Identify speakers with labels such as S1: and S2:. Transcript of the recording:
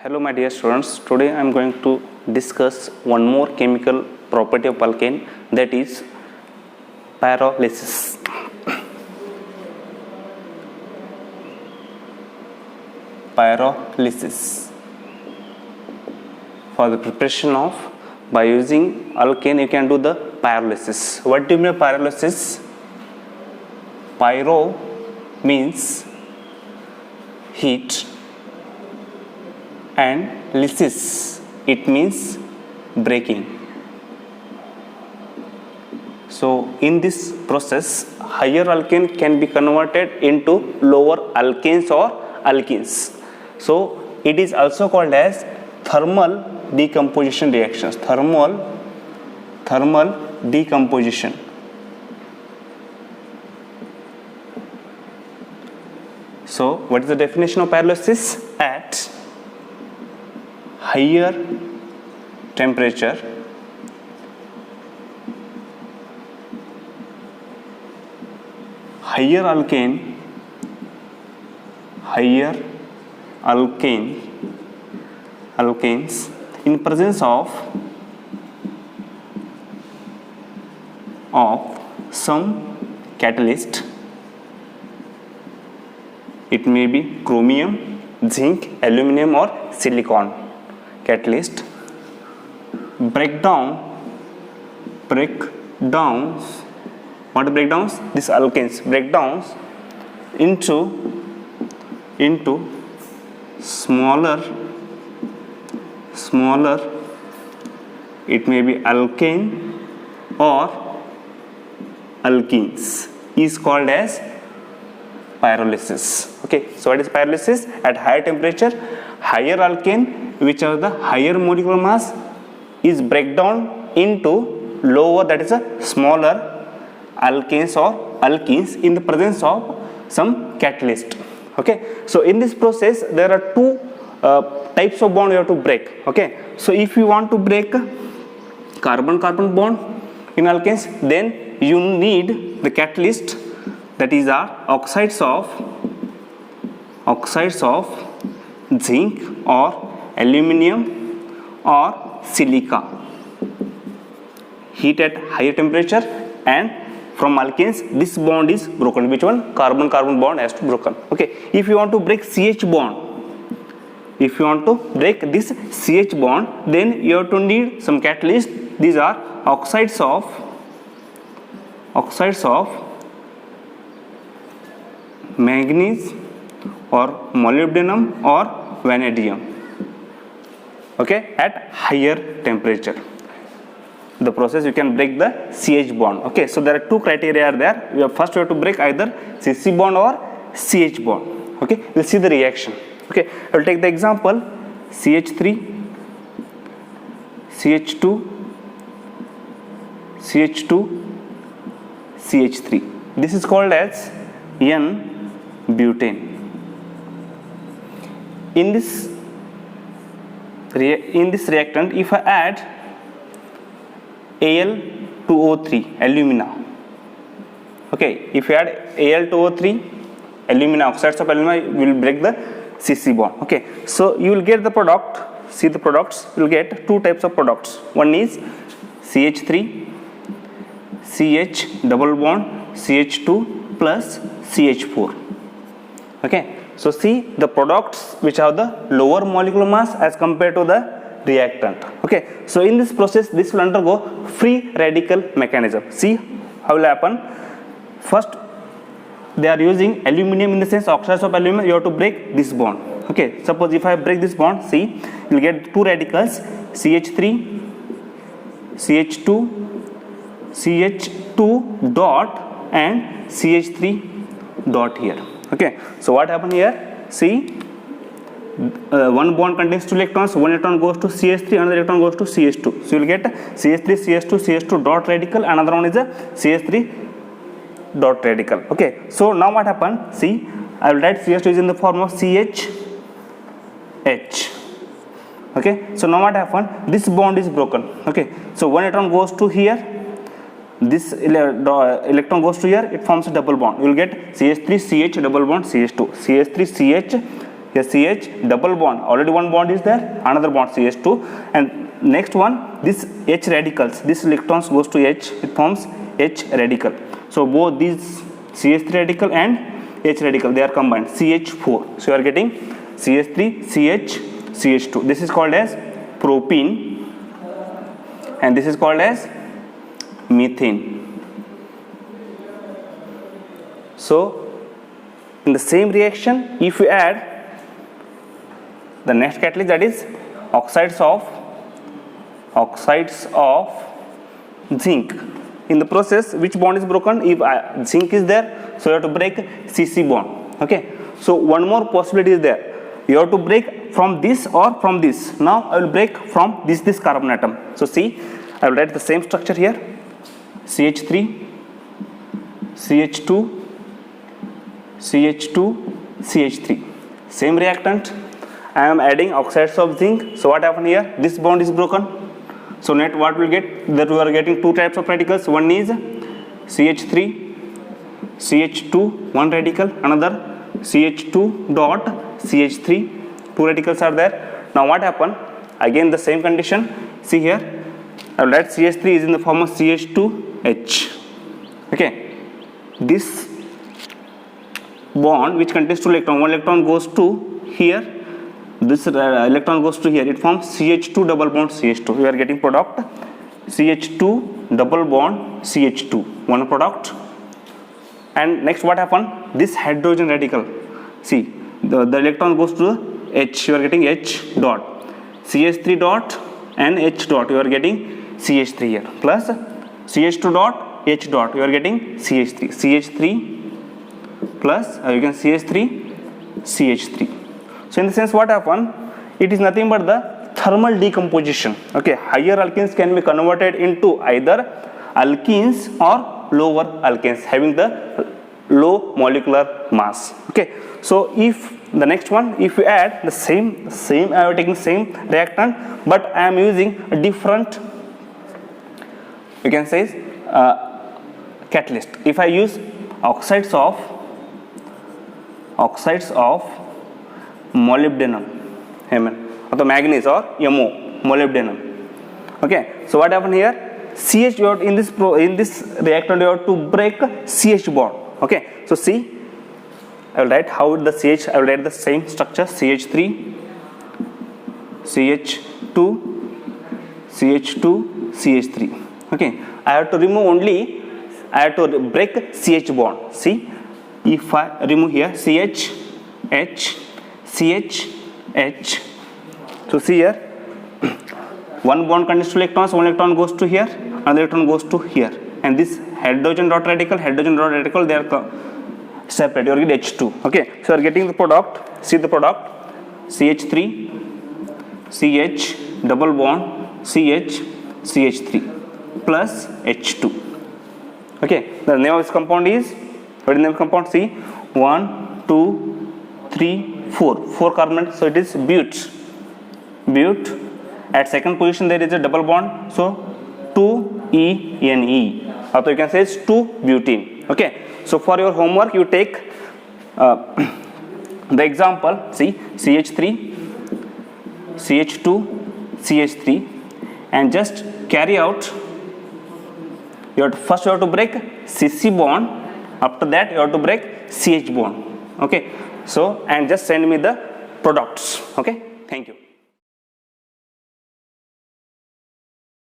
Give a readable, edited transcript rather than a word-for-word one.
S1: Hello my dear students, today I am going to discuss one more chemical property of alkane, that is pyrolysis. Pyrolysis. For the preparation of, by using alkane you can do the pyrolysis. What do you mean by pyrolysis? Pyro means heat and lysis, it means breaking. So in this process, higher alkane can be converted into lower alkanes or alkenes. So it is also called as thermal decomposition reactions. Thermal decomposition. So what is the definition of pyrolysis? At higher temperature, higher alkanes in presence of some catalyst. It may be chromium, zinc, aluminum or silicon catalyst. Breakdowns. What are breakdowns? These alkanes breakdowns into smaller. It may be alkane or alkenes is called as pyrolysis. Okay, so what is pyrolysis? At higher temperature, higher alkane, which are the higher molecular mass, is breakdown into lower, that is a smaller alkanes or alkenes in the presence of some catalyst. Okay, so in this process there are two types of bond you have to break. Okay, so if you want to break carbon-carbon bond in alkanes, then you need the catalyst, that is oxides of zinc or aluminum or silica. Heat at higher temperature, and from alkanes this bond is broken. Which one? Carbon-carbon bond has to be broken. Okay, if you want to break CH bond, then you have to need some catalyst. These are oxides of manganese or molybdenum or vanadium. Okay, at higher temperature, the process you can break the CH bond. Okay, so there are two criteria are there. First we have to break either CC bond or CH bond. Okay, we'll see the reaction. Okay, I will take the example CH3, CH2, CH3. This is called as N-butane. In this reactant, if I add Al2O3 alumina, okay, if you add Al2O3 alumina, oxides of alumina will break the CC bond. Okay, so you will get the product. See the products, you will get two types of products. One is CH3, CH double bond, CH2 plus CH4. Okay, so see the products which have the lower molecular mass as compared to the reactant. Okay, so in this process this will undergo free radical mechanism. See how will happen. First they are using aluminum, in the sense oxides of aluminum, you have to break this bond. Okay, suppose if I break this bond, see you will get two radicals, CH3, CH2, CH2 dot and CH3 dot here. Okay, so what happened here? See, one bond contains two electrons, one electron goes to CH3, another electron goes to CH2. So you will get CH3, CH2 dot radical, another one is a CH3 dot radical. Okay, so now what happened? See, I will write CH2 is in the form of CHH. Okay, so now what happened? This bond is broken. Okay, so one electron goes to here, this electron goes to here, it forms a double bond. You will get CH3 CH double bond CH2, CH3 CH here CH double bond, already one bond is there, another bond CH2, and next one, this H radicals, this electrons goes to H, it forms H radical. So both these CH3 radical and H radical, they are combined, CH4. So you are getting CH3 CH CH2. This is called as propene and this is called as methane. So in the same reaction, if you add the next catalyst, that is oxides of zinc. In the process, which bond is broken? If zinc is there, so you have to break CC bond. Okay. So one more possibility is there. You have to break from this or from this. Now I will break from this carbon atom. So see, I will write the same structure here. CH3, CH2, CH2, CH3. Same reactant. I am adding oxides of zinc. So what happened here? This bond is broken. So net what we will get? That we are getting two types of radicals. One is CH3, CH2, one radical. Another CH2 dot CH3. Two radicals are there. Now what happened? Again the same condition. See here. I will write CH3 is in the form of CH2H. Okay. This bond which contains two electrons, one electron goes to here, this electron goes to here, it forms CH2 double bond CH2. We are getting product CH2 double bond CH2, one product. And next what happened? This hydrogen radical, see the electron goes to H, you are getting H dot, CH3 dot and H dot, you are getting CH3 here, plus CH2 dot H dot, you are getting CH3, CH3 plus you can CH3 CH3. So in the sense what happened, it is nothing but the thermal decomposition. Okay, higher alkenes can be converted into either alkenes or lower alkenes having the low molecular mass. Okay, so if the next one, if you add the same I am taking same reactant but I am using a different, you can say catalyst. If I use oxides of molybdenum, or the manganese or MO, molybdenum. Okay, so what happened here? CH, you have in this reactant you have to break CH bond. Okay, so see, I will write how the CH, I will write the same structure, CH3, CH2, CH2, CH3. Okay, I have to remove only, I have to break CH bond. See, if I remove here CH, H, CH, H. So see here, one bond contains two electrons, one electron goes to here, another electron goes to here, and this hydrogen dot radical, they are separate. You are getting H2. Okay, so you are getting the product. See the product, CH3, CH double bond CH, CH3 plus H2. Okay, the name of this compound is, what is the name of the compound? See, 1, 2, 3, 4 carbon, so it is bute. At second position there is a double bond, so 2-ene, or you can say it's 2-butene. Okay, so for your homework you take the example, see, CH3, CH2, CH3, and just carry out, first you have to break CC bond, after that you have to break CH bond. Okay, so and just send me the products. Okay, thank you.